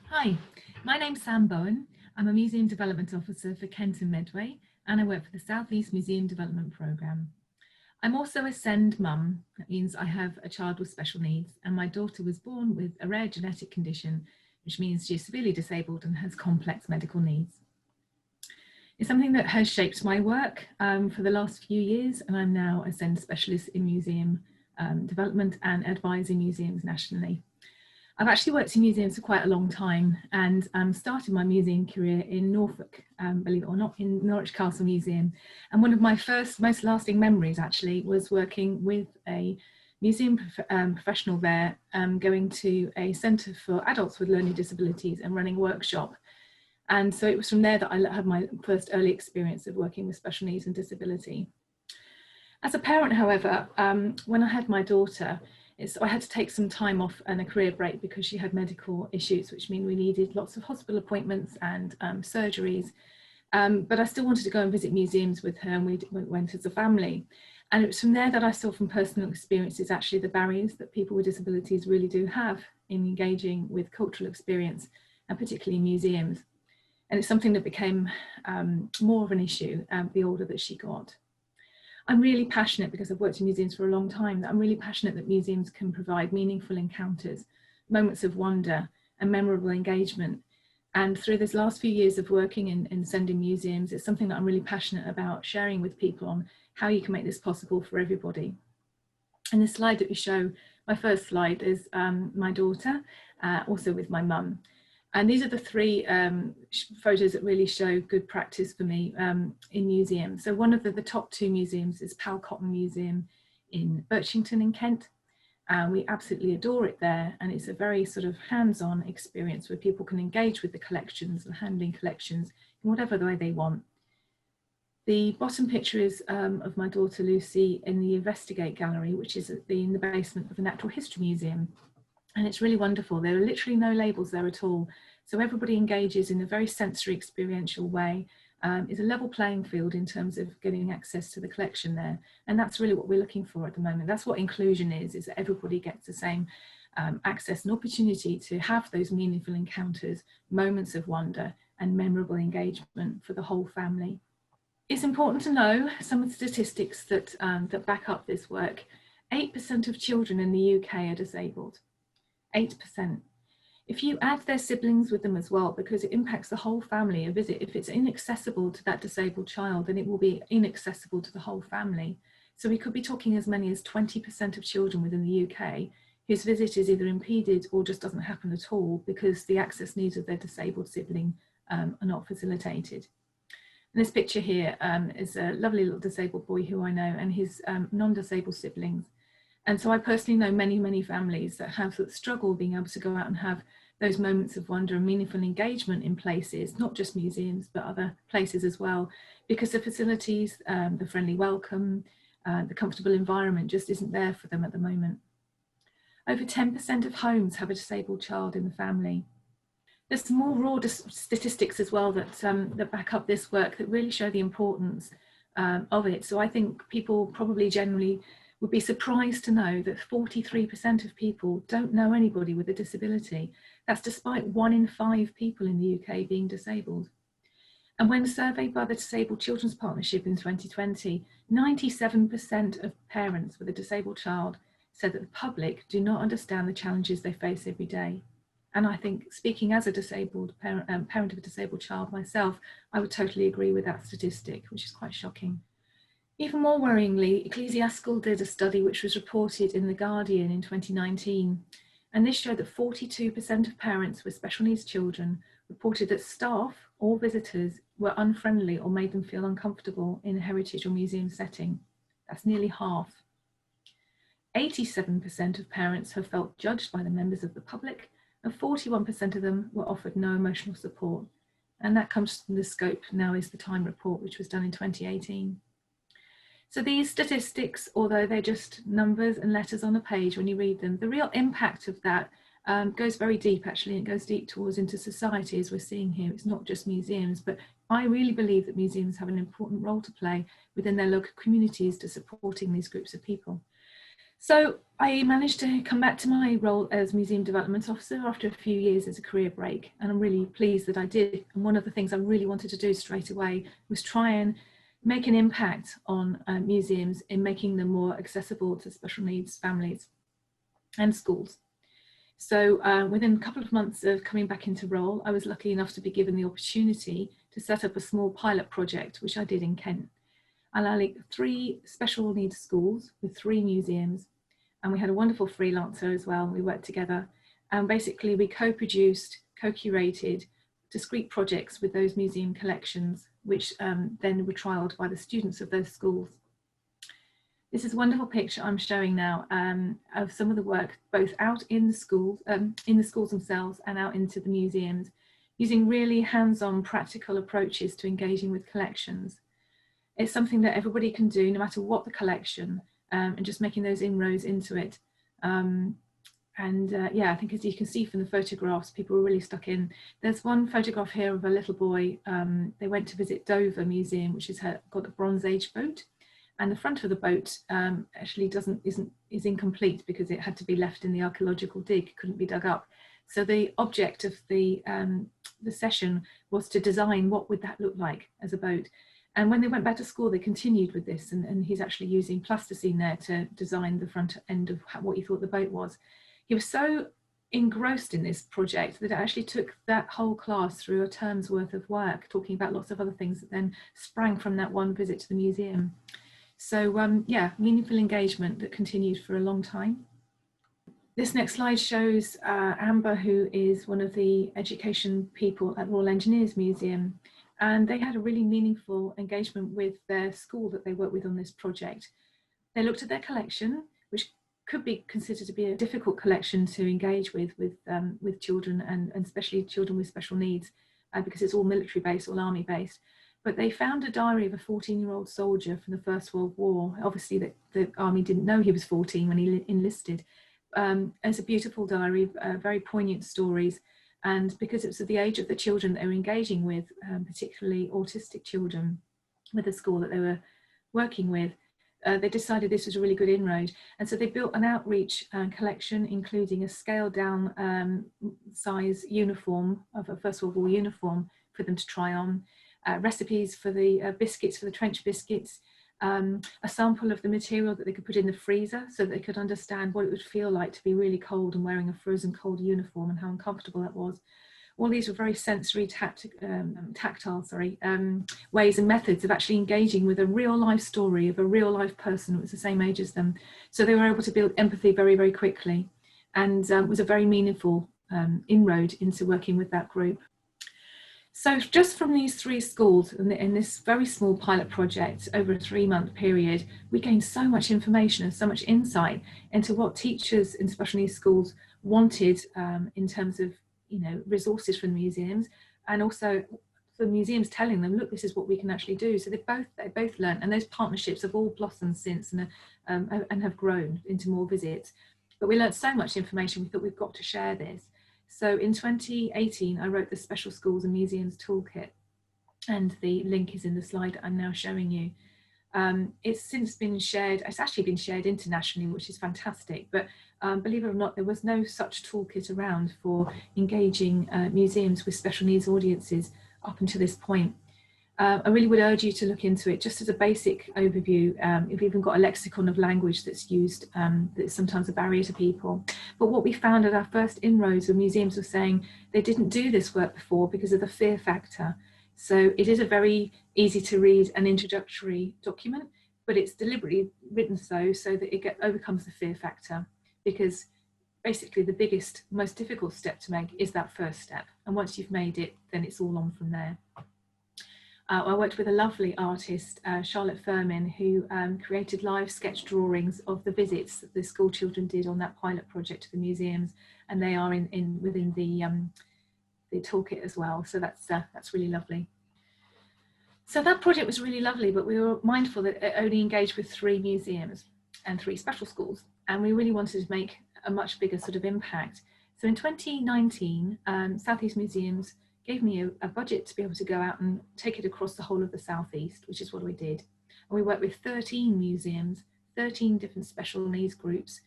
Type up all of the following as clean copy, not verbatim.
Hi, my name's Sam Bowen. I'm a Museum Development Officer for Kent and Medway, and I work for the South East Museum Development Programme. I'm also a SEND mum. That means I have a child with special needs, and my daughter was born with a rare genetic condition, which means she's severely disabled and has complex medical needs. It's something that has shaped my work for the last few years, and I'm now a SEND specialist in museum development and advising museums nationally. I've actually worked in museums for quite a long time and started my museum career in Norfolk, believe it or not, in Norwich Castle Museum. And one of my first, most lasting memories actually was working with a museum professional there, going to a centre for adults with learning disabilities and running a workshop. And so it was from there that I had my first early experience of working with special needs and disability. As a parent, however, when I had my daughter, I had to take some time off and a career break because she had medical issues, which mean we needed lots of hospital appointments and surgeries. But I still wanted to go and visit museums with her, and we went as a family. And it was from there that I saw from personal experiences actually the barriers that people with disabilities really do have in engaging with cultural experience, and particularly museums. And it's something that became more of an issue the older that she got. I'm really passionate, because I've worked in museums for a long time, that I'm really passionate that museums can provide meaningful encounters, moments of wonder and memorable engagement. And through this last few years of working in sending museums, it's something that I'm really passionate about sharing with people on how you can make this possible for everybody. And the slide that we show, my first slide, is my daughter, also with my mum. And these are the three photos that really show good practice for me in museums. So one of the top two museums is Pal Cotton Museum in Birchington in Kent. We absolutely adore it there. And it's a very sort of hands-on experience where people can engage with the collections and handling collections in whatever way they want. The bottom picture is of my daughter Lucy in the Investigate Gallery, which is in the basement of the Natural History Museum. And it's really wonderful. There are literally no labels there at all. So everybody engages in a very sensory experiential way. It's a level playing field in terms of getting access to the collection there. And that's really what we're looking for at the moment. That's what inclusion is that everybody gets the same access and opportunity to have those meaningful encounters, moments of wonder and memorable engagement for the whole family. It's important to know some of the statistics that, that back up this work. 8% of children in the UK are disabled. 8%. If you add their siblings with them as well, because it impacts the whole family, a visit, if it's inaccessible to that disabled child, then it will be inaccessible to the whole family. So we could be talking as many as 20% of children within the UK whose visit is either impeded or just doesn't happen at all because the access needs of their disabled sibling are not facilitated. And this picture here is a lovely little disabled boy who I know and his non-disabled siblings. And so I personally know many, many families that have struggled being able to go out and have those moments of wonder and meaningful engagement in places, not just museums, but other places as well, because the facilities, the friendly welcome, the comfortable environment just isn't there for them at the moment. Over 10% of homes have a disabled child in the family. There's some more raw statistics as well that, that back up this work that really show the importance of it. So I think people probably generally would be surprised to know that 43% of people don't know anybody with a disability. That's despite 1 in 5 people in the UK being disabled. And when surveyed by the Disabled Children's Partnership in 2020, 97% of parents with a disabled child said that the public do not understand the challenges they face every day. And I think, speaking as a disabled parent of a disabled child myself, I would totally agree with that statistic, which is quite shocking. Even more worryingly, Ecclesiastical did a study which was reported in The Guardian in 2019, and this showed that 42% of parents with special needs children reported that staff or visitors were unfriendly or made them feel uncomfortable in a heritage or museum setting. That's nearly half. 87% of parents have felt judged by the members of the public, and 41% of them were offered no emotional support. And that comes from the Scope Now Is the Time report, which was done in 2018. So these statistics, although they're just numbers and letters on a page when you read them, the real impact of that goes very deep actually. It goes deep towards into society, as we're seeing here. It's not just museums, but I really believe that museums have an important role to play within their local communities to supporting these groups of people. So I managed to come back to my role as Museum Development Officer after a few years as a career break, and I'm really pleased that I did. And one of the things I really wanted to do straight away was try and make an impact on museums in making them more accessible to special needs families and schools. So within a couple of months of coming back into role, I was lucky enough to be given the opportunity to set up a small pilot project, which I did in Kent. And I linked 3 special needs schools with 3 museums. And we had a wonderful freelancer as well. We worked together, and basically we co-produced, co-curated discrete projects with those museum collections, which then were trialled by the students of those schools. This is a wonderful picture I'm showing now of some of the work both out in the schools themselves and out into the museums, using really hands-on practical approaches to engaging with collections. It's something that everybody can do, no matter what the collection, and just making those inroads into it. Yeah, I think as you can see from the photographs, people were really stuck in. There's one photograph here of a little boy. They went to visit Dover Museum, which has got a Bronze Age boat, and the front of the boat actually is incomplete because it had to be left in the archaeological dig, couldn't be dug up. So the object of the session was to design what would that look like as a boat. And when they went back to school, they continued with this, and he's actually using plasticine there to design the front end of what he thought the boat was. He was so engrossed in this project that it actually took that whole class through a term's worth of work, talking about lots of other things that then sprang from that one visit to the museum. So yeah, meaningful engagement that continued for a long time. This next slide shows Amber, who is one of the education people at Royal Engineers Museum. And they had a really meaningful engagement with their school that they worked with on this project. They looked at their collection, which could be considered to be a difficult collection to engage with children, and especially children with special needs, because it's all military based, all army based. But they found a diary of a 14-year-old soldier from the First World War. Obviously the army didn't know he was 14 when he enlisted. It's a beautiful diary, very poignant stories. And because it was at the age of the children they were engaging with, particularly autistic children with the school that they were working with, they decided this was a really good inroad. And so they built an outreach collection, including a scaled down size uniform of a First World War uniform for them to try on, recipes for the biscuits, for the trench biscuits, a sample of the material that they could put in the freezer so that they could understand what it would feel like to be really cold and wearing a frozen cold uniform and how uncomfortable that was. All these were very sensory, tactile ways and methods of actually engaging with a real life story of a real life person who was the same age as them. So they were able to build empathy very, very quickly, and was a very meaningful inroad into working with that group. So just from these 3 schools in this very small pilot project over a 3-month period, we gained so much information and so much insight into what teachers in special needs schools wanted in terms of, you know, resources from the museums, and also the museums telling them, look, this is what we can actually do. So they both learned, and those partnerships have all blossomed since and have grown into more visits. But we learned so much information, we thought we've got to share this. So in 2018, I wrote the Special Schools and Museums Toolkit, and the link is in the slide I'm now showing you. It's since been shared, it's actually been shared internationally, which is fantastic, but believe it or not, there was no such toolkit around for engaging museums with special needs audiences up until this point. I really would urge you to look into it just as a basic overview. We've even got a lexicon of language that's used, that's sometimes a barrier to people. But what we found at our first inroads of museums were saying they didn't do this work before because of the fear factor. So it is a very easy to read and introductory document, but it's deliberately written so that it overcomes the fear factor, because basically the biggest, most difficult step to make is that first step. And once you've made it, then it's all on from there. I worked with a lovely artist, Charlotte Furman, who created live sketch drawings of the visits that the school children did on that pilot project to the museums, and they are within the toolkit as well. So that's really lovely. So that project was really lovely, but we were mindful that it only engaged with 3 museums and 3 special schools, and we really wanted to make a much bigger sort of impact. So in 2019, South East Museums gave me a budget to be able to go out and take it across the whole of the South East, which is what we did. And we worked with 13 museums, 13 different special needs groups,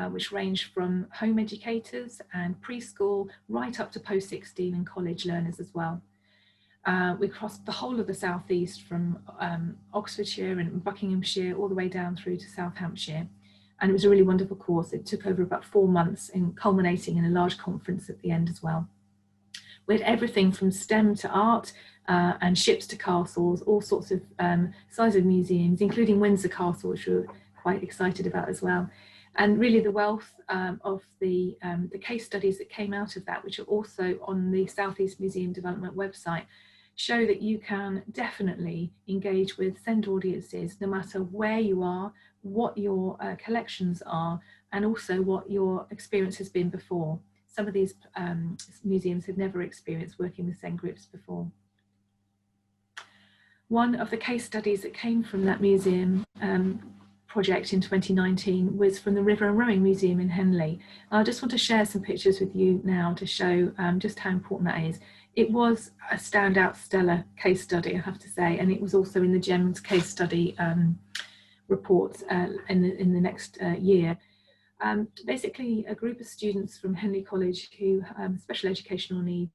which range from home educators and preschool right up to post-16 and college learners as well. We crossed the whole of the southeast from Oxfordshire and Buckinghamshire all the way down through to South Hampshire. And it was a really wonderful course. It took over about 4 months, culminating in a large conference at the end as well. We had everything from STEM to art and ships to castles, all sorts of size of museums, including Windsor Castle, which we were quite excited about as well. And really the wealth of the case studies that came out of that, which are also on the South East Museum Development website, show that you can definitely engage with SEND audiences no matter where you are, what your collections are, and also what your experience has been before. Some of these museums had never experienced working with SEND groups before. One of the case studies that came from that museum project in 2019 was from the River and Rowing Museum in Henley. I just want to share some pictures with you now to show just how important that is. It was a standout stellar case study, I have to say, and it was also in the GEMS case study report in the next year. Basically, a group of students from Henley College who special educational needs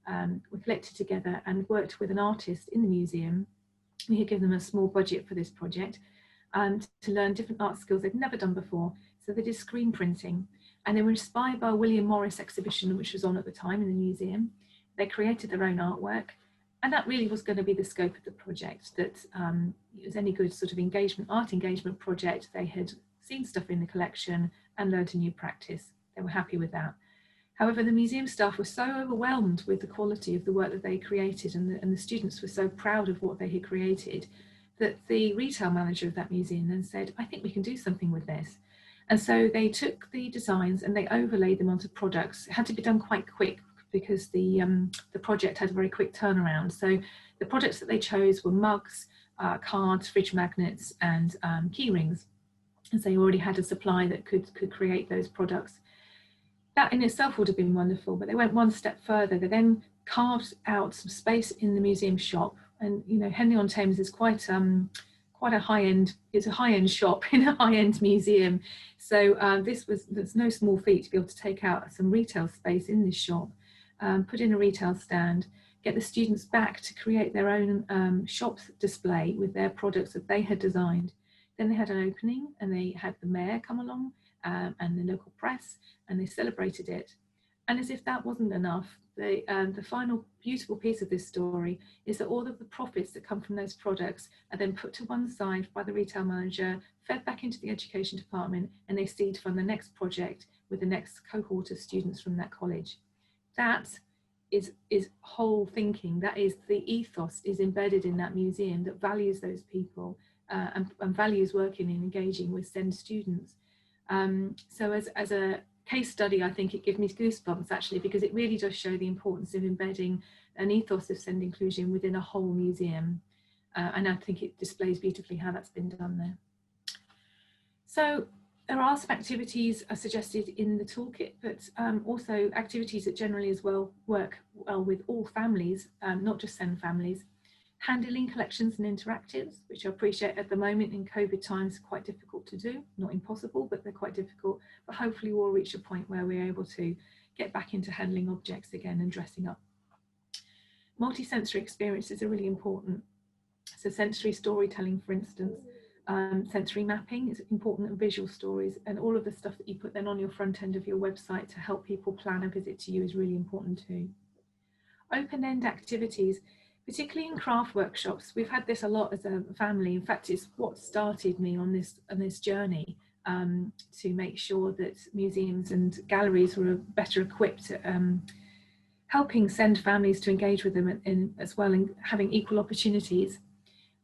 were collected together and worked with an artist in the museum. We had given them a small budget for this project to learn different art skills they'd never done before. So they did screen printing, and they were inspired by a William Morris exhibition which was on at the time in the museum. They created their own artwork, and that really was going to be the scope of the project, that it was any good sort of art engagement project. They had seen stuff in the collection and learned a new practice. They were happy with that. However, the museum staff were so overwhelmed with the quality of the work that they created, and the students were so proud of what they had created, that the retail manager of that museum then said, I think we can do something with this. And so they took the designs and they overlaid them onto products. It had to be done quite quick because the project had a very quick turnaround. So the products that they chose were mugs, cards, fridge magnets, and key rings. And so you already had a supply that could create those products. That in itself would have been wonderful, but they went one step further. They then carved out some space in the museum shop. And you know, Henley-on-Thames is quite a high-end, it's a high-end shop in a high-end museum. So there's no small feat to be able to take out some retail space in this shop, put in a retail stand, get the students back to create their own shop display with their products that they had designed. Then they had an opening and they had the mayor come along and the local press, and they celebrated it. And as if that wasn't enough, the final beautiful piece of this story is that all of the profits that come from those products are then put to one side by the retail manager, fed back into the education department, and they seed fund the next project with the next cohort of students from that college. That is whole thinking. That is the ethos is embedded in that museum that values those people and values working and engaging with SEND students. So as a case study, I think it gives me goosebumps actually, because it really does show the importance of embedding an ethos of SEND inclusion within a whole museum. And I think it displays beautifully how that's been done there. So there are some activities suggested in the toolkit, but also activities that generally as well work well with all families, not just SEND families. Handling collections and interactives, which I appreciate at the moment in COVID times quite difficult to do, not impossible, but they're quite difficult. But hopefully we'll reach a point where we're able to get back into handling objects again and dressing up. Multi-sensory experiences are really important. So sensory storytelling, for instance, sensory mapping is important, and visual stories, and all of the stuff that you put then on your front end of your website to help people plan a visit to you is really important too. Open-end activities, particularly in craft workshops. We've had this a lot as a family. In fact, it's what started me on this journey to make sure that museums and galleries were better equipped at helping SEND families to engage with them as well, and having equal opportunities.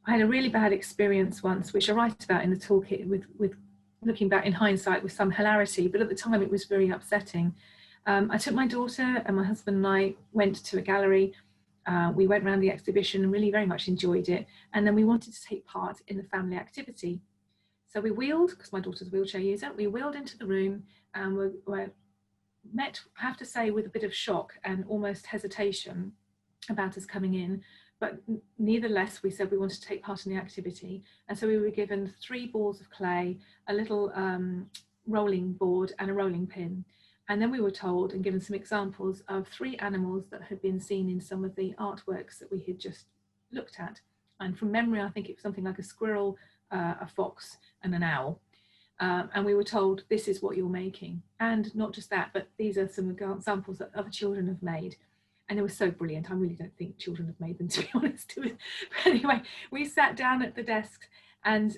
I had a really bad experience once, which I write about in the toolkit with looking back in hindsight with some hilarity, but at the time it was very upsetting. I took my daughter and my husband and I went to a gallery. We went around the exhibition and really very much enjoyed it. And then we wanted to take part in the family activity. So we wheeled, because my daughter's a wheelchair user, we wheeled into the room and were met, I have to say, with a bit of shock and almost hesitation about us coming in. But nevertheless, we said we wanted to take part in the activity. And so we were given 3 balls of clay, a little rolling board and a rolling pin. And then we were told and given some examples of 3 animals that had been seen in some of the artworks that we had just looked at. And from memory, I think it was something like a squirrel, a fox and an owl. And we were told, this is what you're making. And not just that, but these are some examples that other children have made. And they were so brilliant. I really don't think children have made them, to be honest. But anyway, we sat down at the desk and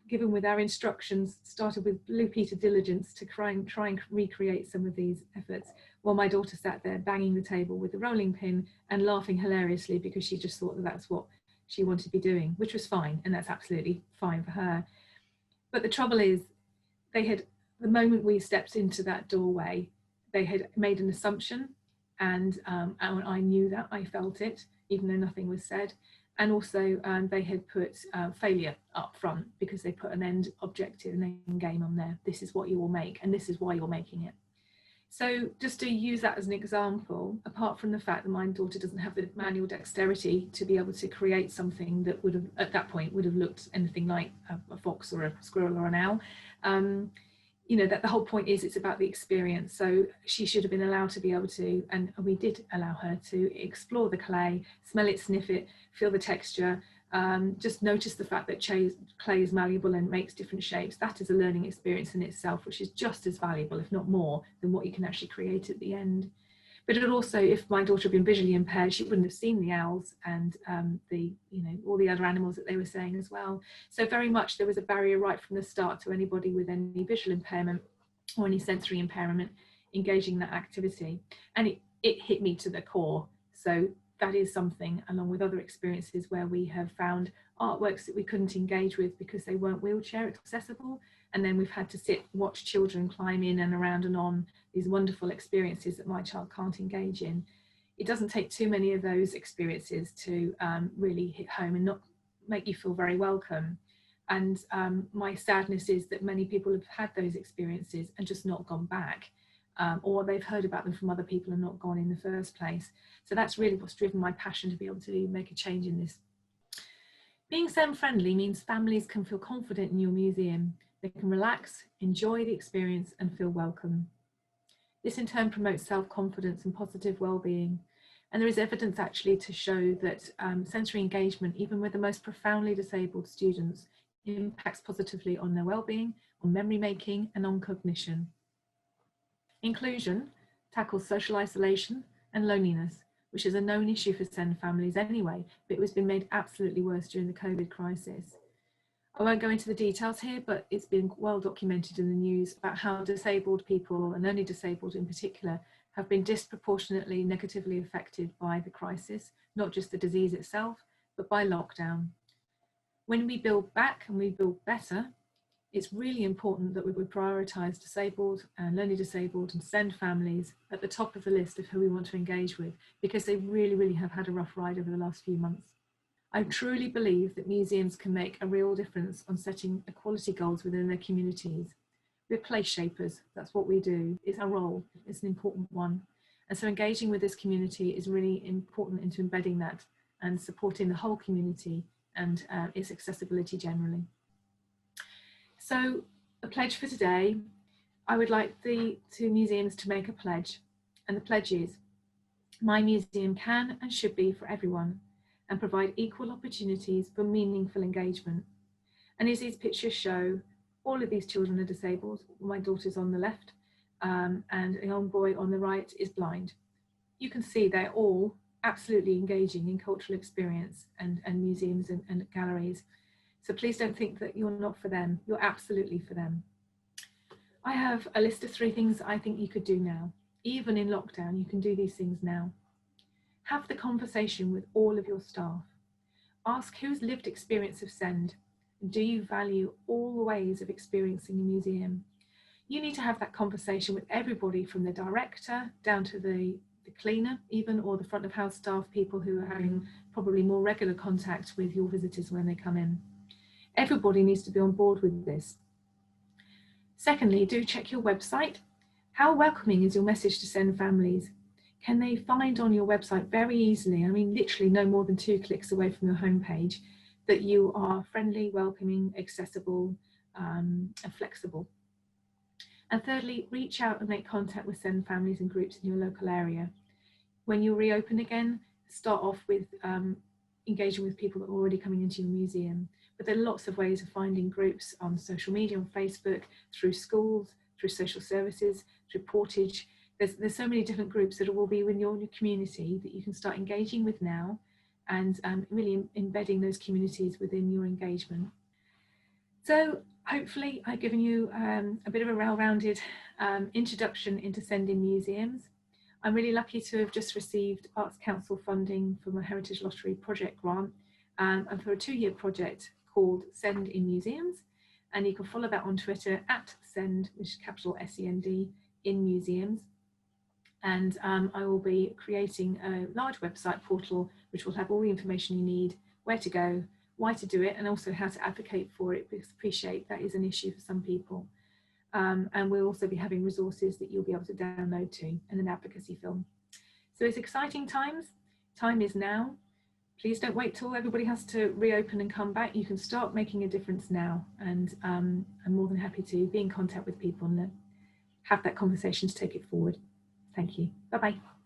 given with our instructions, started with Blue Peter diligence to try and recreate some of these efforts, while my daughter sat there banging the table with the rolling pin and laughing hilariously because she just thought that that's what she wanted to be doing, which was fine, and that's absolutely fine for her. But the trouble is, the moment we stepped into that doorway, they had made an assumption, and I knew that, I felt it, even though nothing was said. And also they had put failure up front, because they put an end objective and end game on there. This is what you will make, and this is why you're making it. So just to use that as an example, apart from the fact that my daughter doesn't have the manual dexterity to be able to create something that would have, at that point, would have looked anything like a fox or a squirrel or an owl, you know, that the whole point is it's about the experience. So she should have been allowed to be able to, and we did allow her to explore the clay, smell it, sniff it, feel the texture, just notice the fact that clay is malleable and makes different shapes. That is a learning experience in itself, which is just as valuable, if not more, than what you can actually create at the end. But it also, if my daughter had been visually impaired, she wouldn't have seen the owls and all the other animals that they were saying as well. So very much there was a barrier right from the start to anybody with any visual impairment or any sensory impairment engaging that activity. And it hit me to the core. So that is something, along with other experiences where we have found artworks that we couldn't engage with because they weren't wheelchair accessible. And then we've had to watch children climb in and around and on these wonderful experiences that my child can't engage in. It doesn't take too many of those experiences to really hit home and not make you feel very welcome. And my sadness is that many people have had those experiences and just not gone back, or they've heard about them from other people and not gone in the first place. So that's really what's driven my passion to be able to make a change in this. Being SEND friendly means families can feel confident in your museum. They can relax, enjoy the experience and feel welcome. This in turn promotes self-confidence and positive well-being. And there is evidence actually to show that sensory engagement, even with the most profoundly disabled students, impacts positively on their well-being, on memory making and on cognition. Inclusion tackles social isolation and loneliness, which is a known issue for SEND families anyway, but it was been made absolutely worse during the COVID crisis. I won't go into the details here, but it's been well documented in the news about how disabled people, and only disabled in particular, have been disproportionately negatively affected by the crisis, not just the disease itself, but by lockdown. When we build back and we build better, it's really important that we would prioritise disabled and learning disabled and SEND families at the top of the list of who we want to engage with, because they really, really have had a rough ride over the last few months. I truly believe that museums can make a real difference on setting equality goals within their communities. We're place shapers, that's what we do. It's our role, it's an important one. And so engaging with this community is really important into embedding that and supporting the whole community and its accessibility generally. So a pledge for today, I would like the 2 museums to make a pledge. And the pledge is, my museum can and should be for everyone and provide equal opportunities for meaningful engagement. And as these pictures show, all of these children are disabled. My daughter's on the left and a young boy on the right is blind. You can see they're all absolutely engaging in cultural experience and museums and galleries. So please don't think that you're not for them. You're absolutely for them. I have a list of 3 things I think you could do now. Even in lockdown, you can do these things now. Have the conversation with all of your staff. Ask whose lived experience of SEND. Do you value all the ways of experiencing a museum? You need to have that conversation with everybody, from the director down to the cleaner even, or the front of house staff, people who are having probably more regular contact with your visitors when they come in. Everybody needs to be on board with this. Secondly, do check your website. How welcoming is your message to SEND families? can they find on your website very easily, I mean literally no more than 2 clicks away from your homepage, that you are friendly, welcoming, accessible, and flexible. And thirdly, reach out and make contact with SEND families and groups in your local area. When you reopen again, start off with engaging with people that are already coming into your museum. But there are lots of ways of finding groups on social media, on Facebook, through schools, through social services, through Portage. There's so many different groups that will be within your community that you can start engaging with now, and really embedding those communities within your engagement. So hopefully I've given you a bit of a well-rounded introduction into SEND in museums. I'm really lucky to have just received Arts Council funding from a Heritage Lottery project grant, and for a 2-year project called SEND in Museums. And you can follow that on Twitter at SEND, which is capital SEND, in museums. And I will be creating a large website portal which will have all the information you need, where to go, why to do it, and also how to advocate for it, because I appreciate that is an issue for some people. And we'll also be having resources that you'll be able to download to, and an advocacy film. So it's exciting times. Time is now. Please don't wait till everybody has to reopen and come back. You can start making a difference now. And I'm more than happy to be in contact with people and have that conversation to take it forward. Thank you. Bye-bye.